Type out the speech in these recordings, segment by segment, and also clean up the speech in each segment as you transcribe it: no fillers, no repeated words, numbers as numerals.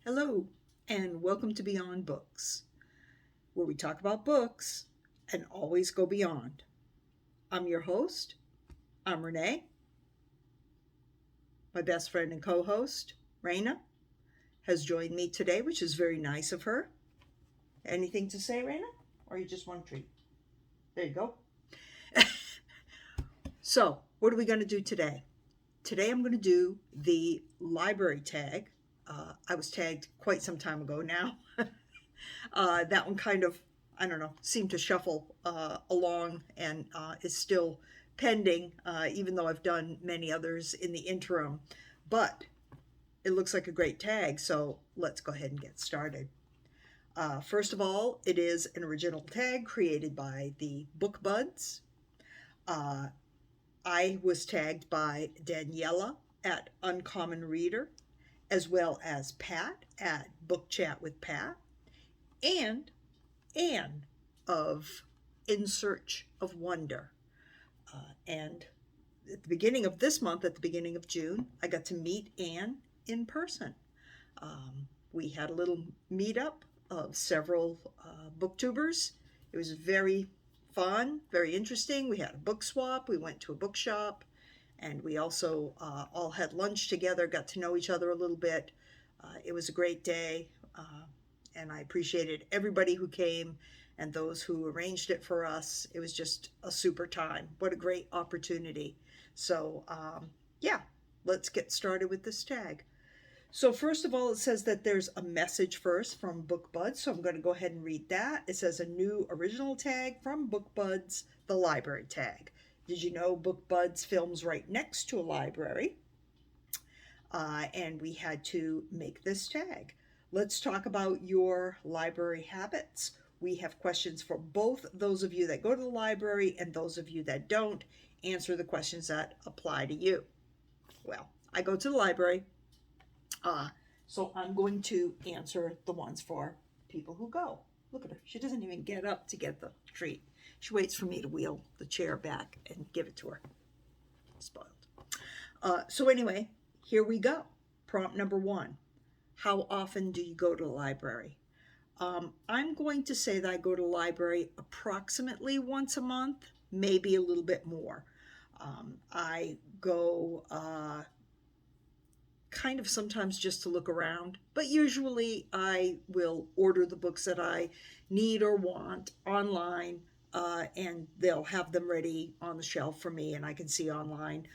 Hello, and welcome to Beyond Books, where we talk about books and always go beyond. I'm your host. I'm Renee. My best friend and co host, Raina, has joined me today, which is very nice of her. Anything to say, Raina? Or you just want a treat? There you go. So, what are we going to do today? Today I'm going to do the library tag. I was tagged quite some time ago now. That one kind of, I don't know, seemed to shuffle along and is still pending, even though I've done many others in the interim. But it looks like a great tag, so let's go ahead and get started. First of all, it is an original tag created by the Book Buds. Uh, I was tagged by Daniela at Uncommon Reader, as well as Pat at Book Chat with Pat, and Anne of In Search of Wonder. And at the beginning of this month, at the beginning of June, I got to meet Anne in person. We had a little meetup of several booktubers. It was very fun, very interesting. We had a book swap. We went to a bookshop, and we also all had lunch together, got to know each other a little bit. It was a great day, and I appreciated everybody who came and those who arranged it for us. It was just a super time. What a great opportunity. So, yeah, let's get started with this tag. So, first of all, it says that there's a message first from BookBuds. So, I'm going to go ahead and read that. It says a new original tag from BookBuds, the library tag. Did you know BookBuds films right next to a library? And we had to make this tag. Let's talk about your library habits. We have questions for both those of you that go to the library and those of you that don't. Answer the questions that apply to you. Well, I go to the library, so I'm going to answer the ones for people who go. Look at her. She doesn't even get up to get the treat. She waits for me to wheel the chair back and give it to her. Spoiled. So anyway, here we go. Prompt number one. How often do you go to the library? I'm going to say that I go to the library approximately once a month, maybe a little bit more. I go kind of sometimes just to look around, but usually I will order the books that I need or want online, and they'll have them ready on the shelf for me, and I can see online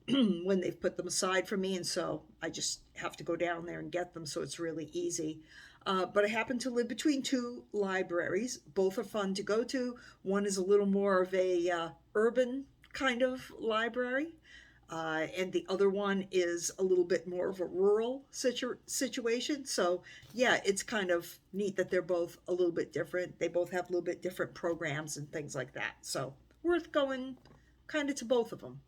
when they've put them aside for me, and so I just have to go down there and get them, so it's really easy. But I happen to live between two libraries. Both are fun to go to. One is a little more of a urban kind of library, and the other one is a little bit more of a rural situation. So, yeah, it's kind of neat that they're both a little bit different. They both have a little bit different programs and things like that. So, worth going kind of to both of them.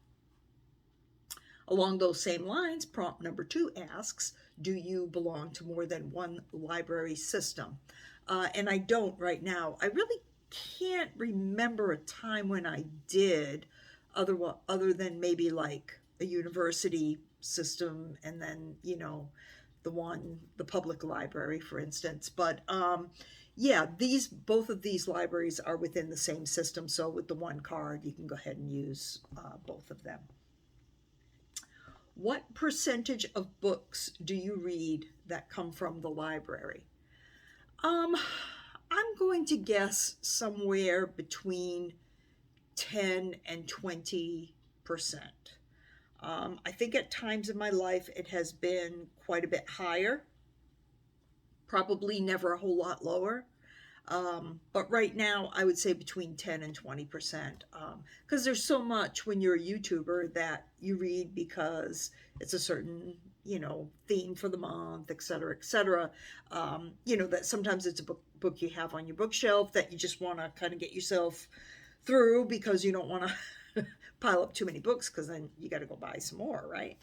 Along those same lines, prompt number two asks, do you belong to more than one library system? And I don't right now. I really can't remember a time when I did, other than maybe like a university system and then, the public library, for instance. But yeah, both of these libraries are within the same system. So with the one card, you can go ahead and use both of them. What percentage of books do you read that come from the library? Um, I'm going to guess somewhere between 10 and 20%. I think at times in my life it has been quite a bit higher, probably never a whole lot lower. But right now, I would say between 10 and 20%. Because there's so much when you're a YouTuber that you read because it's a certain, theme for the month, et cetera, et cetera. That sometimes it's a book you have on your bookshelf that you just want to kind of get yourself through because you don't want to pile up too many books because then you got to go buy some more, right?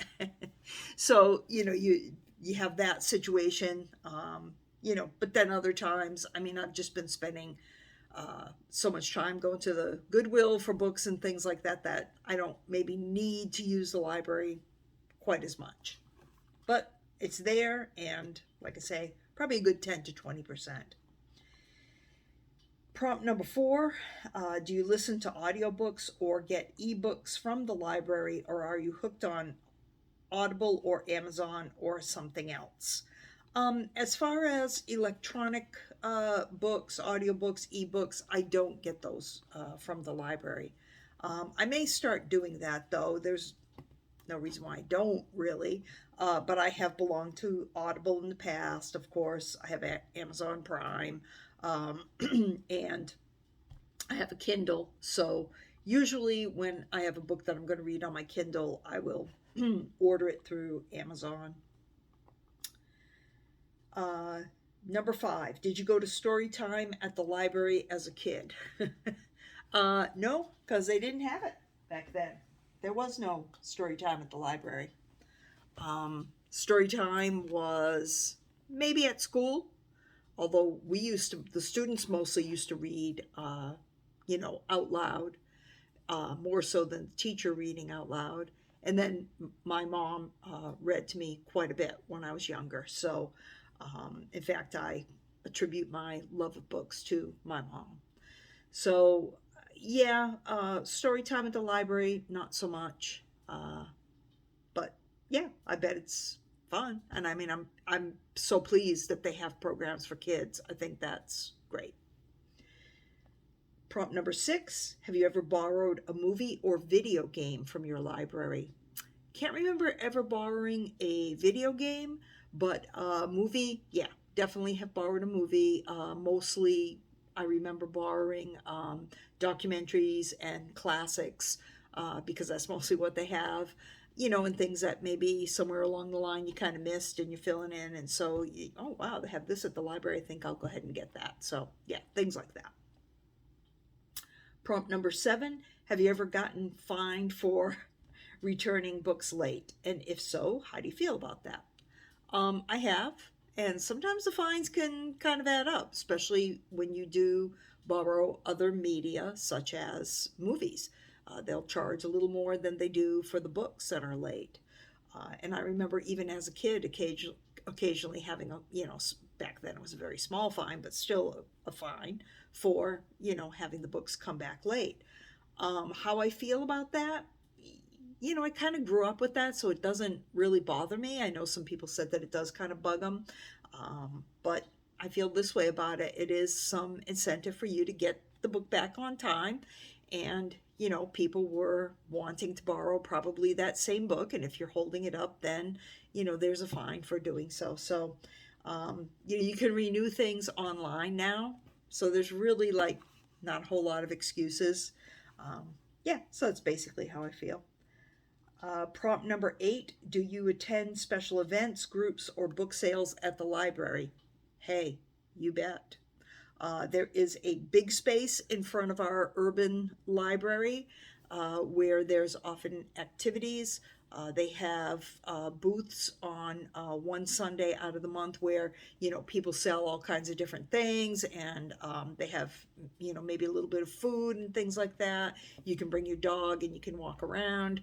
So, you have that situation. But then other times, I mean, I've just been spending so much time going to the Goodwill for books and things like that that I don't maybe need to use the library quite as much. But it's there, and like I say, probably a good 10 to 20%. Prompt number 4, do you listen to audiobooks or get ebooks from the library, or are you hooked on Audible or Amazon or something else? As far as electronic books, audiobooks, ebooks, I don't get those from the library. I may start doing that though. There's no reason why I don't really. But I have belonged to Audible in the past, of course. I have Amazon Prime, and I have a Kindle. So usually when I have a book that I'm going to read on my Kindle, I will order it through Amazon. Uh, Number 5, did you go to story time at the library as a kid? No, because they didn't have it back then. There was no story time at the library. Story time was maybe at school, although the students mostly used to read, out loud, more so than the teacher reading out loud. And then my mom read to me quite a bit when I was younger. So, in fact, I attribute my love of books to my mom. So, yeah, story time at the library, not so much. But yeah, I bet it's fun. And I mean, I'm so pleased that they have programs for kids. I think that's great. Prompt number 6, have you ever borrowed a movie or video game from your library? Can't remember ever borrowing a video game, but a movie, yeah, definitely have borrowed a movie. Mostly, I remember borrowing documentaries and classics because that's mostly what they have. And things that maybe somewhere along the line you kind of missed and you're filling in. And so, oh, wow, they have this at the library. I think I'll go ahead and get that. So, yeah, things like that. Prompt number 7, have you ever gotten fined for returning books late? And if so, how do you feel about that? I have, and sometimes the fines can kind of add up, especially when you do borrow other media, such as movies. They'll charge a little more than they do for the books that are late. And I remember even as a kid, occasionally having back then it was a very small fine, but still a fine for, having the books come back late. How I feel about that, I kind of grew up with that, so it doesn't really bother me. I know some people said that it does kind of bug them, but I feel this way about it. It is some incentive for you to get the book back on time, and people were wanting to borrow probably that same book, and if you're holding it up, then there's a fine for doing so. So you can renew things online now, so there's really like not a whole lot of excuses. Yeah, so that's basically how I feel. Prompt number 8, do you attend special events, groups, or book sales at the library? Hey, you bet. There is a big space in front of our urban library where there's often activities. They have booths on one Sunday out of the month where people sell all kinds of different things, and they have maybe a little bit of food and things like that. You can bring your dog and you can walk around.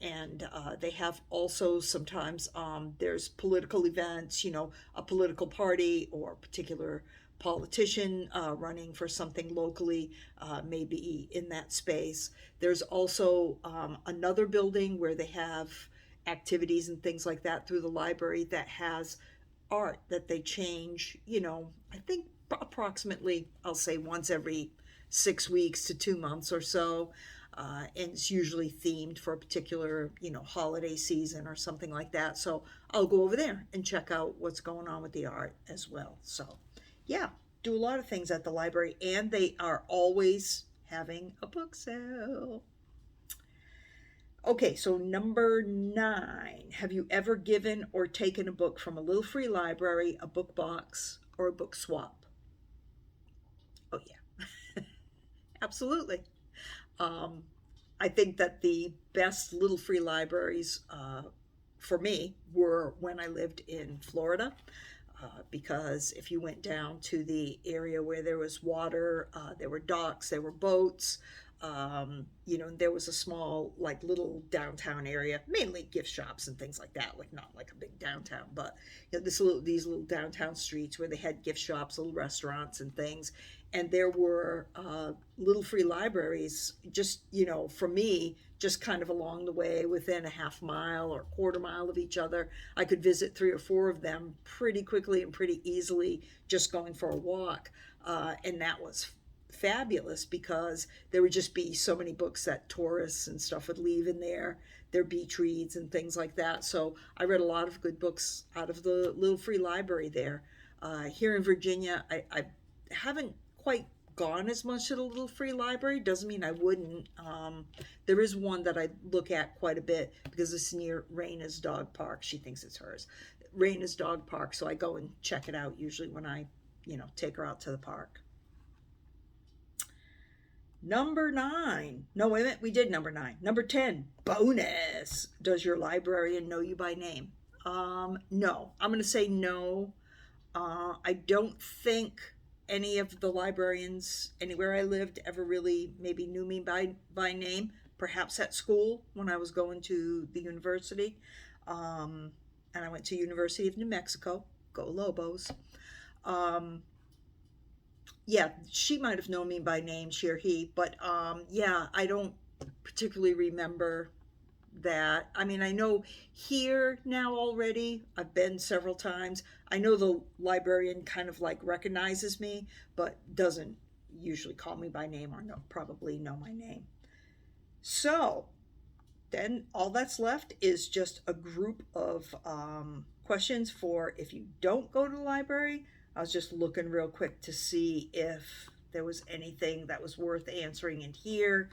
And they have also sometimes there's political events, a political party or a particular politician running for something locally, maybe in that space. There's also another building where they have activities and things like that through the library that has art that they change, I think approximately, I'll say once every 6 weeks to 2 months or so. And it's usually themed for a particular, holiday season or something like that. So I'll go over there and check out what's going on with the art as well. So, yeah, do a lot of things at the library, and they are always having a book sale. Okay, so number 9, have you ever given or taken a book from a little free library, a book box, or a book swap? Oh, yeah, absolutely. I think that the best little free libraries for me were when I lived in Florida. Because if you went down to the area where there was water, there were docks, there were boats, There was a small, like, little downtown area, mainly gift shops and things like that, like not like a big downtown, but these little downtown streets where they had gift shops, little restaurants and things. And there were little free libraries, just, for me, just kind of along the way, within a half mile or quarter mile of each other. I could visit three or four of them pretty quickly and pretty easily, just going for a walk. And that was fabulous because there would just be so many books that tourists and stuff would leave in there, their beach reads and things like that. So I read a lot of good books out of the little free library there. Here in Virginia, I haven't quite gone as much to the little free library. Doesn't mean I wouldn't. There is one that I look at quite a bit because it's near Raina's dog park. She thinks it's hers. Raina's dog park. So I go and check it out usually when I, take her out to the park. Number 9. No, wait a minute. We did number 9. Number 10. Bonus. Does your librarian know you by name? No. I'm going to say no. I don't think any of the librarians anywhere I lived ever really maybe knew me by name. Perhaps at school when I was going to the university. And I went to University of New Mexico. Go Lobos. Yeah, she might have known me by name, she or he, but yeah, I don't particularly remember that. I mean, I know here now already, I've been several times. I know the librarian kind of like recognizes me, but doesn't usually call me by name or probably know my name. So then all that's left is just a group of questions for if you don't go to the library. I was just looking real quick to see if there was anything that was worth answering in here.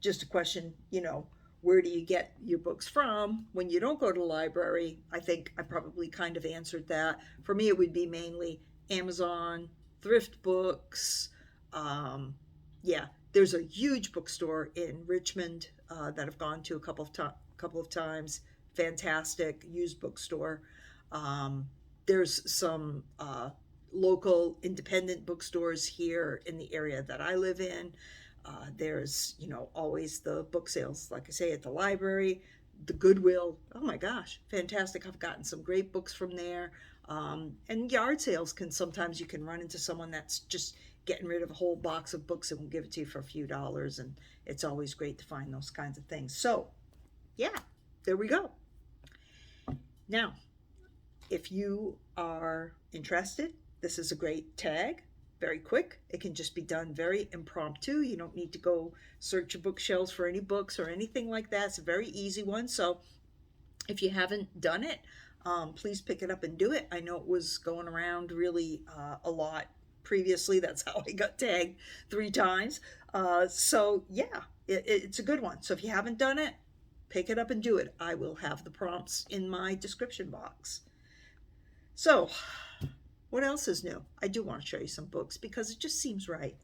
Just a question, where do you get your books from when you don't go to the library? I think I probably kind of answered that. For me, it would be mainly Amazon, thrift books. Yeah, there's a huge bookstore in Richmond that I've gone to a couple of times. Fantastic used bookstore. There's some local independent bookstores here in the area that I live in. There's, always the book sales, like I say, at the library, the Goodwill. Oh my gosh, fantastic. I've gotten some great books from there. And yard sales you can run into someone that's just getting rid of a whole box of books and will give it to you for a few dollars. And it's always great to find those kinds of things. So, yeah, there we go. Now, if you are interested, this is a great tag. Very quick. It can just be done very impromptu. You don't need to go search your bookshelves for any books or anything like that. It's a very easy one. So if you haven't done it, please pick it up and do it. I know it was going around really a lot previously. That's how I got tagged 3 times. So yeah, it's a good one. So if you haven't done it, pick it up and do it. I will have the prompts in my description box. So, what else is new? I do want to show you some books because it just seems right.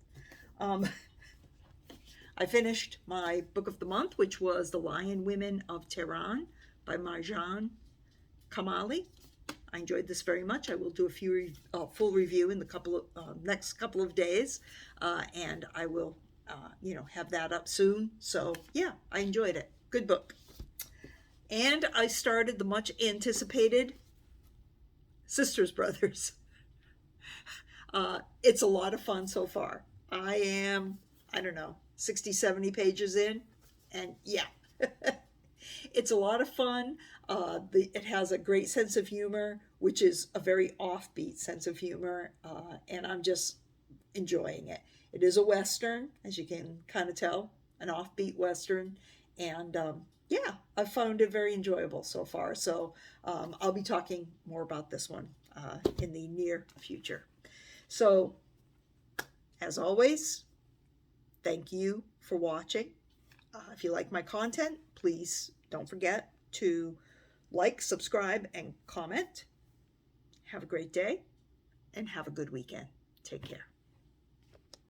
I finished my book of the month, which was The Lion Women of Tehran by Marjan Kamali. I enjoyed this very much. I will do a full review in the next couple of days, and I will, have that up soon. So yeah, I enjoyed it. Good book. And I started the much anticipated Sisters Brothers. It's a lot of fun so far. I am, 60, 70 pages in, and yeah, it's a lot of fun. It has a great sense of humor, which is a very offbeat sense of humor, and I'm just enjoying it. It is a Western, as you can kind of tell, an offbeat Western, and yeah, I've found it very enjoyable so far. So I'll be talking more about this one in the near future. So, as always, thank you for watching. If you like my content, please don't forget to like, subscribe, and comment. Have a great day, and have a good weekend. Take care.